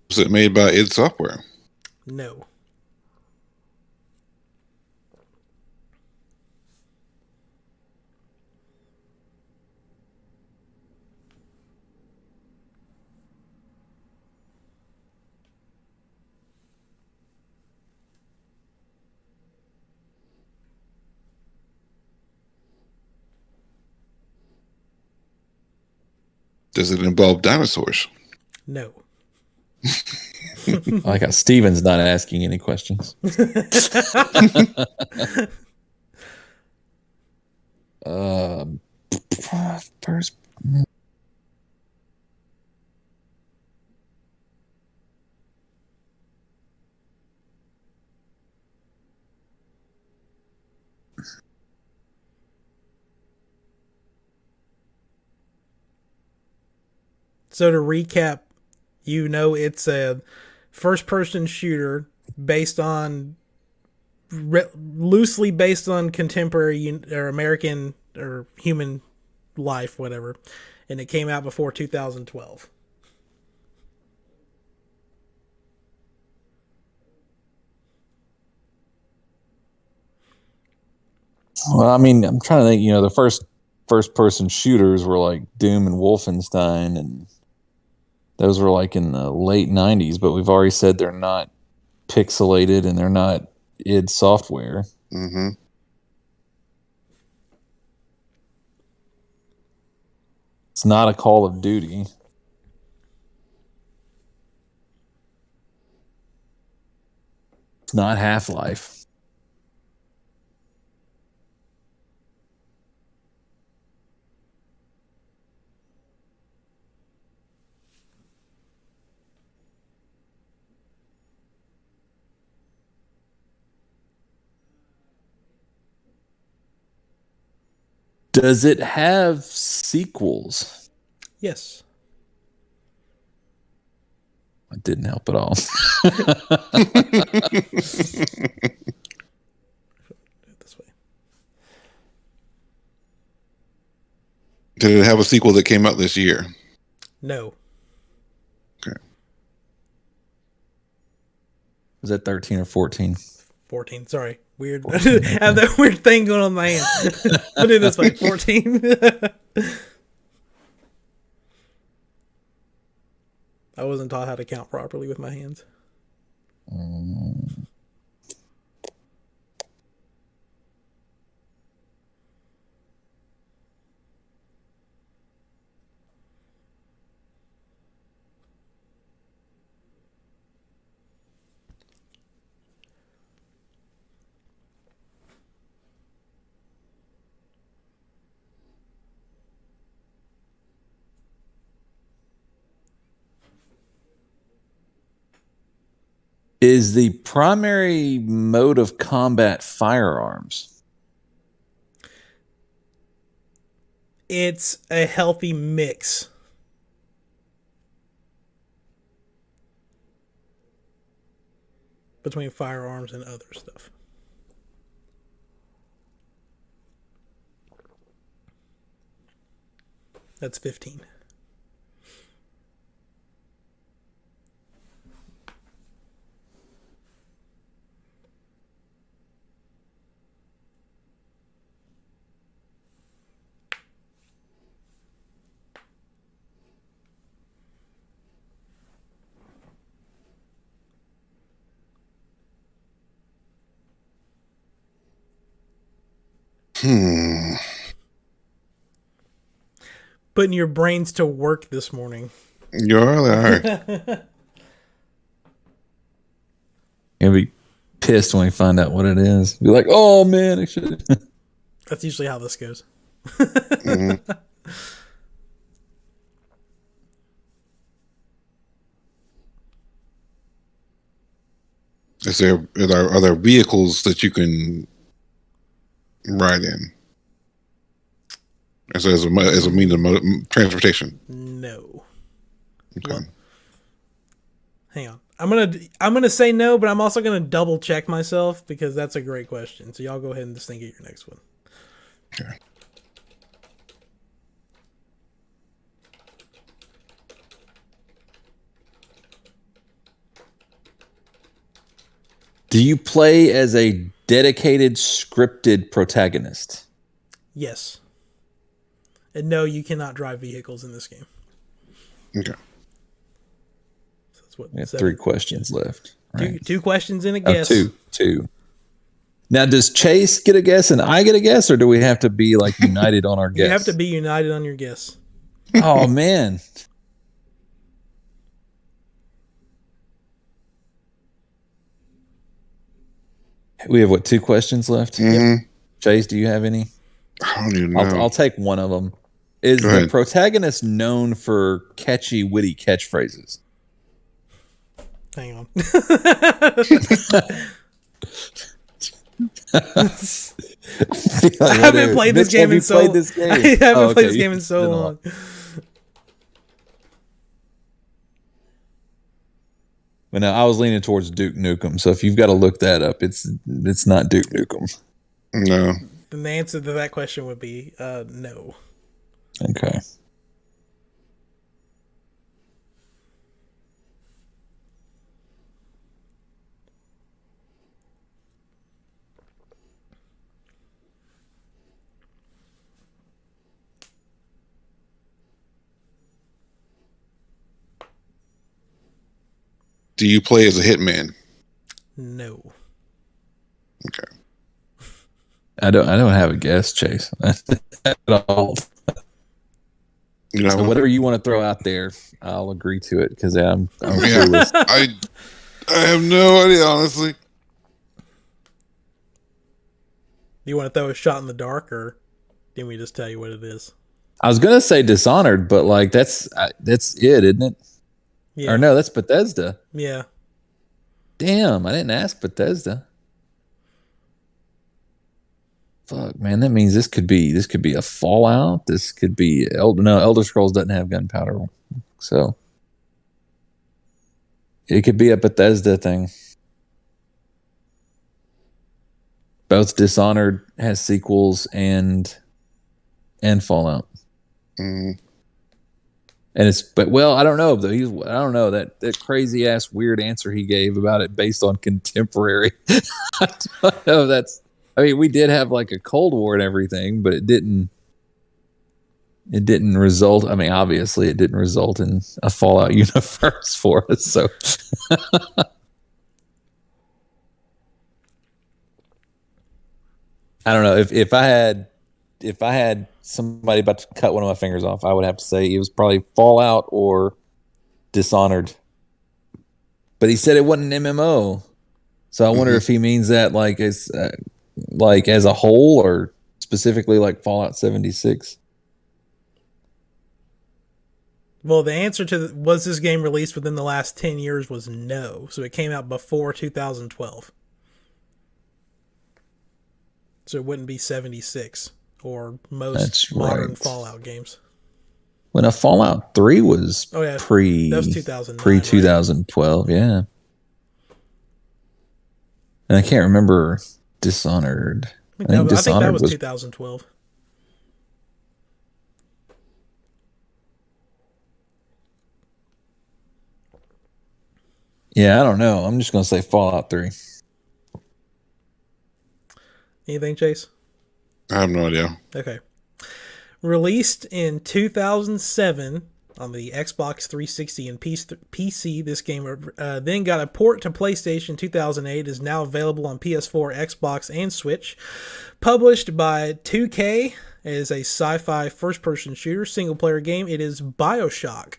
Was it made by id Software? No. Does it involve dinosaurs? No. I like how Steven's not asking any questions. First. So to recap, it's a first-person shooter based on loosely based on contemporary or American or human life, whatever, and it came out before 2012. Well, I mean, I'm trying to think. The first person shooters were like Doom and Wolfenstein, and those were like in the late '90s. But we've already said they're not pixelated and they're not id Software. Mm-hmm. It's not a Call of Duty. It's not Half-Life. Does it have sequels? Yes. It didn't help at all. This way. Did it have a sequel that came out this year? No. Okay. Was that 13 or 14? 14. Sorry. Weird. I have that weird thing going on in my hand. Put it this way. 14. I wasn't taught how to count properly with my hands. Is the primary mode of combat firearms? It's a healthy mix. Between firearms and other stuff. That's 15. Putting your brains to work this morning. You really are. You'll be pissed when we find out what it is. Be like, oh man, I should. That's usually how this goes. Mm-hmm. Are there vehicles that you can ride in as a means of transportation? No. Okay. Well, hang on. I'm gonna say no, but I'm also gonna double check myself because that's a great question. So y'all go ahead and just think of your next one. Okay. Do you play as a dedicated scripted protagonist? Yes. And no, you cannot drive vehicles in this game. Okay. So that's what We have 3 questions left. Right? Two questions and a guess. Two. Now, does Chase get a guess and I get a guess, or do we have to be like united on our guess? You have to be united on your guess. Oh man. We have 2 questions left? Mm-hmm. Chase, do you have any? I don't even know. I'll take one of them. Is the protagonist known for catchy, witty catchphrases? Hang on. I haven't played this game in so long. I haven't played this game in so long. But no, I was leaning towards Duke Nukem. So if you've got to look that up, it's not Duke Nukem. No. Then the answer to that question would be no. Okay. Do you play as a hitman? No. Okay. I don't have a guess, Chase. At all. You know, So whatever you want to throw out there, I'll agree to it because I'm clueless. I have no idea, honestly. Do you want to throw a shot in the dark, or didn't we just tell you what it is? I was gonna say Dishonored, but like that's it, isn't it? Yeah. Or no, that's Bethesda. Yeah. Damn, I didn't ask Bethesda. Fuck, man, that means this could be a Fallout. This could be Elder Scrolls doesn't have gunpowder, so It could be a Bethesda thing. Both Dishonored has sequels and Fallout. Mm. And I don't know though. I don't know that crazy ass weird answer he gave about it based on contemporary. I don't know. We did have like a Cold War and everything, but it didn't result. I mean, obviously, it didn't result in a Fallout universe for us. So, I don't know if I had somebody about to cut one of my fingers off, I would have to say it was probably Fallout or Dishonored. But he said it wasn't an MMO, so I wonder if he means that like as a whole or specifically like Fallout 76. Well, the answer to was this game released within the last 10 years was no. So it came out before 2012. So it wouldn't be 76 or most modern Fallout games. When a Fallout 3 was that was 2009, pre 2012, yeah. And I can't remember Dishonored. I think that was 2012. Yeah, I don't know. I'm just going to say Fallout 3. Anything, Chase? I have no idea. Okay. Released in 2007 on the Xbox 360 and PC, this game then got a port to PlayStation 2008, is now available on PS4, Xbox, and Switch. Published by 2K, is a sci-fi first-person shooter single-player game. It is BioShock.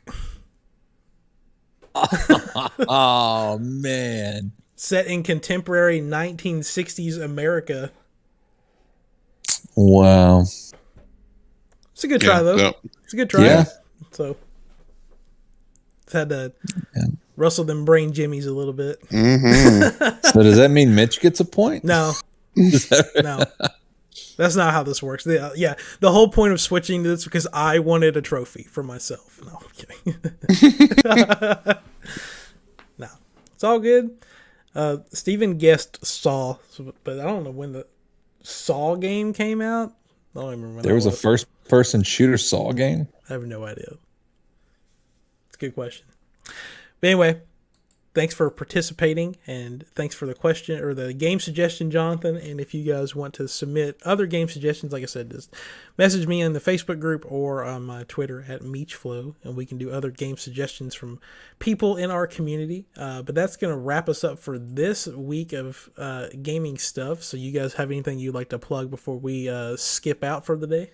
Oh, man. Set in contemporary 1960s America. Wow. It's a good try, though. Yeah. It's a good try. Yeah. So, it's had to rustle them brain jimmies a little bit. Mm-hmm. So does that mean Mitch gets a point? No. No. That's not how this works. The whole point of switching to this is because I wanted a trophy for myself. No, I'm kidding. No. It's all good. Steven guessed Saw, but I don't know when the Saw game came out. I don't even remember. There was a first-person shooter Saw game? I have no idea. It's a good question. But anyway, thanks for participating, and thanks for the question or the game suggestion, Jonathan. And if you guys want to submit other game suggestions, like I said, just message me in the Facebook group or on my Twitter at MeechFlow, and we can do other game suggestions from people in our community. But that's going to wrap us up for this week of gaming stuff. So you guys have anything you'd like to plug before we skip out for the day?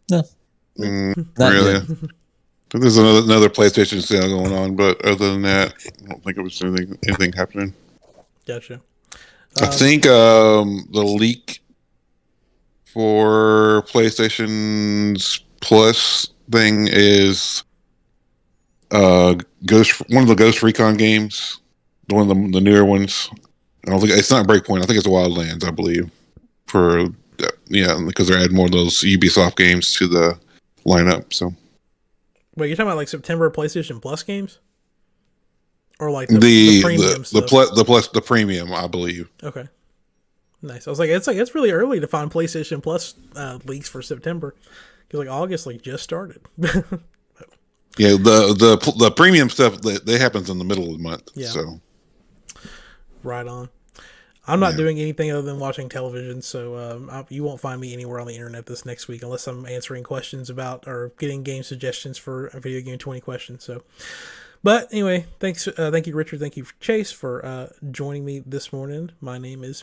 No. Not really. I think there's another PlayStation sale going on, but other than that, I don't think it was anything happening. Gotcha. I think the leak for PlayStation's Plus thing is one of the Ghost Recon games, one of the newer ones. I don't think it's not Breakpoint. I think it's Wildlands, I believe. Because they're adding more of those Ubisoft games to the lineup. So. Wait, you're talking about like September PlayStation Plus games, or like the premium stuff? The premium, I believe. Okay, nice. I was like, it's really early to find PlayStation Plus leaks for September because like August just started. Yeah, the premium stuff that happens in the middle of the month. Yeah. So right on. I'm not doing anything other than watching television, so you won't find me anywhere on the internet this next week unless I'm answering questions about or getting game suggestions for a video game 20 questions. So, but anyway, thank you, Richard. Thank you, Chase, for joining me this morning. My name is